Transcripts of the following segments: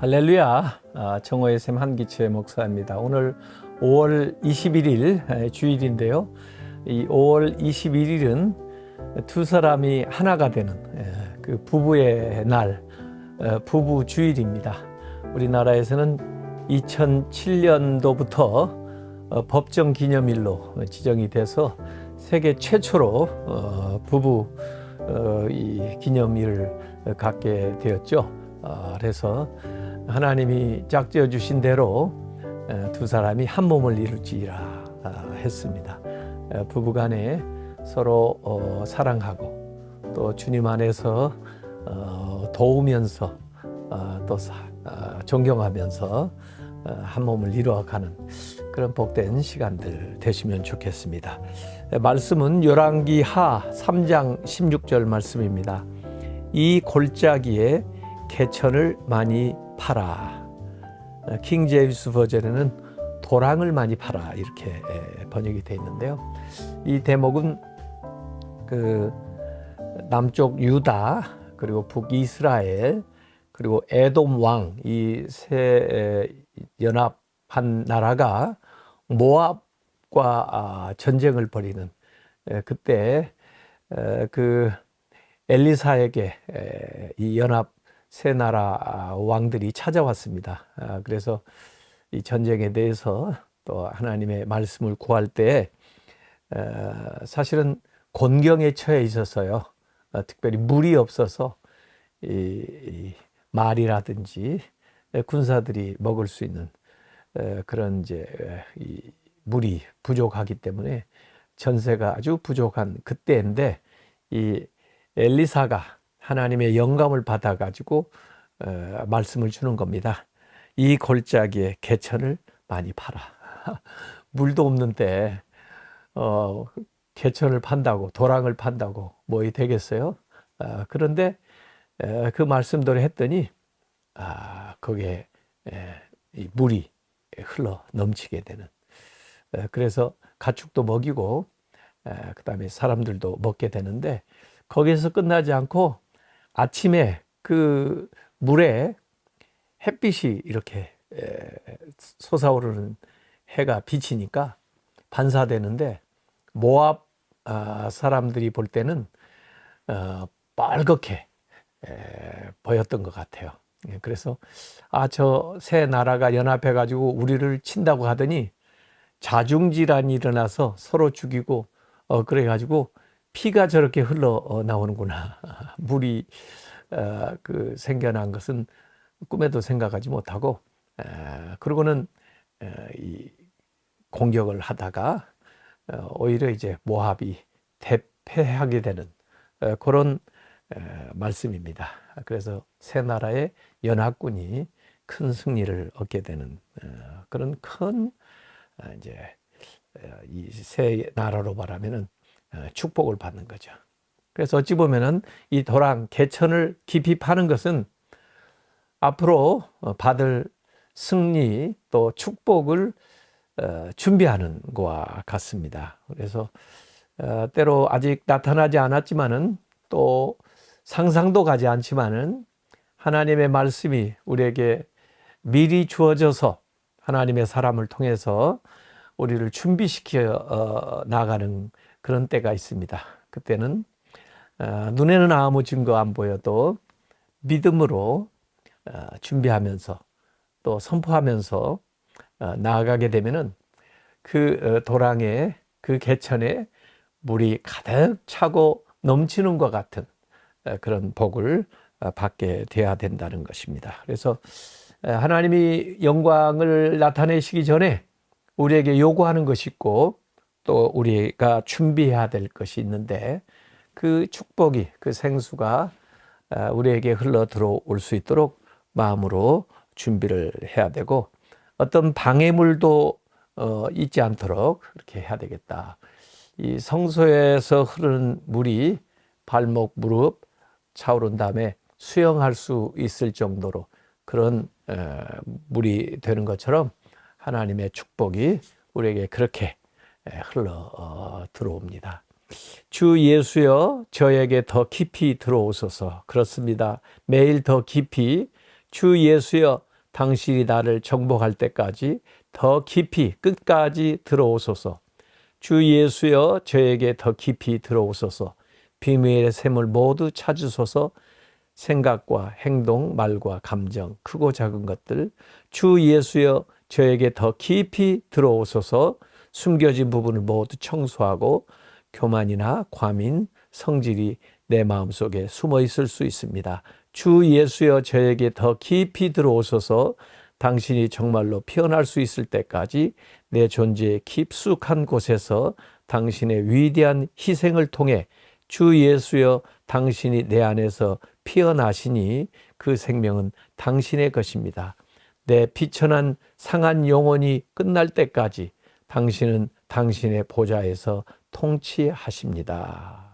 할렐루야. 정호의 샘 한기채 목사입니다. 오늘 5월 21일 주일인데요. 이 5월 21일은 두 사람이 하나가 되는 그 부부의 날, 부부 주일입니다. 우리나라에서는 2007년도부터 법정 기념일로 지정이 돼서 세계 최초로 부부 이 기념일을 갖게 되었죠. 그래서 하나님이 짝지어 주신 대로 두 사람이 한 몸을 이룰지라 했습니다. 부부간에 서로 사랑하고 또 주님 안에서 도우면서 또 존경하면서 한 몸을 이루어가는 그런 복된 시간들 되시면 좋겠습니다. 말씀은 열왕기하 3장 16절 말씀입니다. 이 골짜기에 개천을 많이 팔아. 킹 제임스 버전에는 도랑을 많이 팔아 이렇게 번역이 되어 있는데요. 이 대목은 그 남쪽 유다 그리고 북이스라엘 그리고 에돔 왕 이 세 연합한 나라가 모압과 전쟁을 벌이는 그때 그 엘리사에게 이 연합 세 나라 왕들이 찾아왔습니다. 그래서 이 전쟁에 대해서 또 하나님의 말씀을 구할 때 사실은 곤경에 처해 있었어요. 특별히 물이 없어서 이 말이라든지 군사들이 먹을 수 있는 그런 이제 이 물이 부족하기 때문에 전세가 아주 부족한 그때인데 이 엘리사가 하나님의 영감을 받아가지고 말씀을 주는 겁니다. 이 골짜기에 개천을 많이 팔아. 물도 없는데 개천을 판다고 도랑을 판다고 뭐 되겠어요? 그런데 그 말씀대로 했더니 거기에 이 물이 흘러 넘치게 되는. 그래서 가축도 먹이고 그 다음에 사람들도 먹게 되는데 거기에서 끝나지 않고 아침에 그 물에 햇빛이 이렇게 솟아오르는 해가 비치니까 반사되는데 모압 사람들이 볼 때는 빨갛게 보였던 것 같아요. 그래서 저 세 나라가 연합해 가지고 우리를 친다고 하더니 자중질환이 일어나서 서로 죽이고 그래 가지고 피가 저렇게 흘러 나오는구나. 물이 그 생겨난 것은 꿈에도 생각하지 못하고 그러고는 이 공격을 하다가 오히려 이제 모압이 대패하게 되는 그런 말씀입니다. 그래서 세 나라의 연합군이 큰 승리를 얻게 되는 그런 큰 이제 이 세 나라로 말하면은 축복을 받는 거죠. 그래서 어찌 보면은 이 도랑 개천을 깊이 파는 것은 앞으로 받을 승리 또 축복을 준비하는 것과 같습니다. 그래서 때로 아직 나타나지 않았지만은 또 상상도 가지 않지만은 하나님의 말씀이 우리에게 미리 주어져서 하나님의 사람을 통해서 우리를 준비시켜 나가는 그런 때가 있습니다. 그때는 눈에는 아무 증거 안 보여도 믿음으로 준비하면서 또 선포하면서 나아가게 되면은 그 도랑에 그 개천에 물이 가득 차고 넘치는 것 같은 그런 복을 받게 되어야 된다는 것입니다. 그래서 하나님이 영광을 나타내시기 전에 우리에게 요구하는 것이 있고 또 우리가 준비해야 될 것이 있는데 그 축복이 그 생수가 우리에게 흘러 들어올 수 있도록 마음으로 준비를 해야 되고 어떤 방해물도 있지 않도록 그렇게 해야 되겠다. 이 성소에서 흐르는 물이 발목, 무릎 차오른 다음에 수영할 수 있을 정도로 그런 물이 되는 것처럼 하나님의 축복이 우리에게 그렇게 흘러 들어옵니다. 주 예수여 저에게 더 깊이 들어오소서. 그렇습니다. 매일 더 깊이 주 예수여 당신이 나를 정복할 때까지 더 깊이 끝까지 들어오소서. 주 예수여 저에게 더 깊이 들어오소서. 비밀의 샘을 모두 찾으소서. 생각과 행동, 말과 감정, 크고 작은 것들, 주 예수여 저에게 더 깊이 들어오소서. 숨겨진 부분을 모두 청소하고 교만이나 과민, 성질이 내 마음속에 숨어 있을 수 있습니다. 주 예수여 저에게 더 깊이 들어오소서. 당신이 정말로 피어날 수 있을 때까지 내 존재의 깊숙한 곳에서 당신의 위대한 희생을 통해 주 예수여 당신이 내 안에서 피어나시니 그 생명은 당신의 것입니다. 내 비천한 상한 영혼이 끝날 때까지 당신은 당신의 보좌에서 통치하십니다.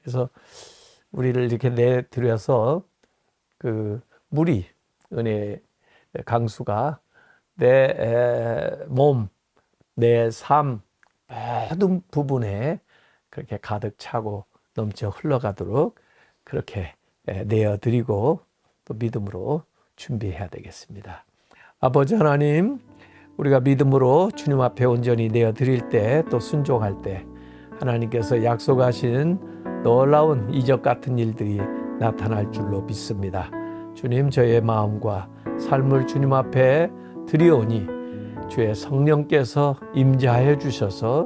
그래서 우리를 이렇게 내드려서 그 물이 은혜의 강수가 내 몸, 내 삶 모든 부분에 그렇게 가득 차고 넘쳐 흘러가도록 그렇게 내어드리고 또 믿음으로 준비해야 되겠습니다. 아버지 하나님, 우리가 믿음으로 주님 앞에 온전히 내어드릴 때 또 순종할 때 하나님께서 약속하신 놀라운 이적 같은 일들이 나타날 줄로 믿습니다. 주님, 저의 마음과 삶을 주님 앞에 드리오니 주의 성령께서 임재하여 주셔서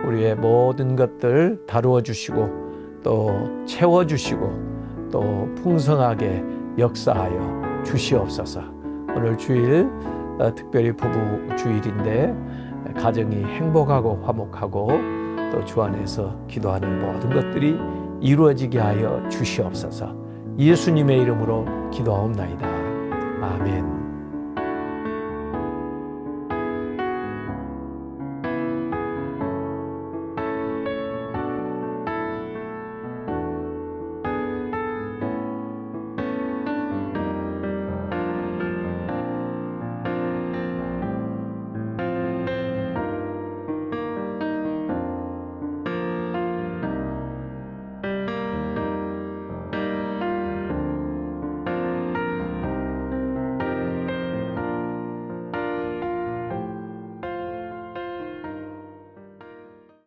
우리의 모든 것들 다루어 주시고 또 채워 주시고 또 풍성하게 역사하여 주시옵소서. 오늘 주일 특별히 부부 주일인데 가정이 행복하고 화목하고 또 주 안에서 기도하는 모든 것들이 이루어지게 하여 주시옵소서. 예수님의 이름으로 기도하옵나이다. 아멘.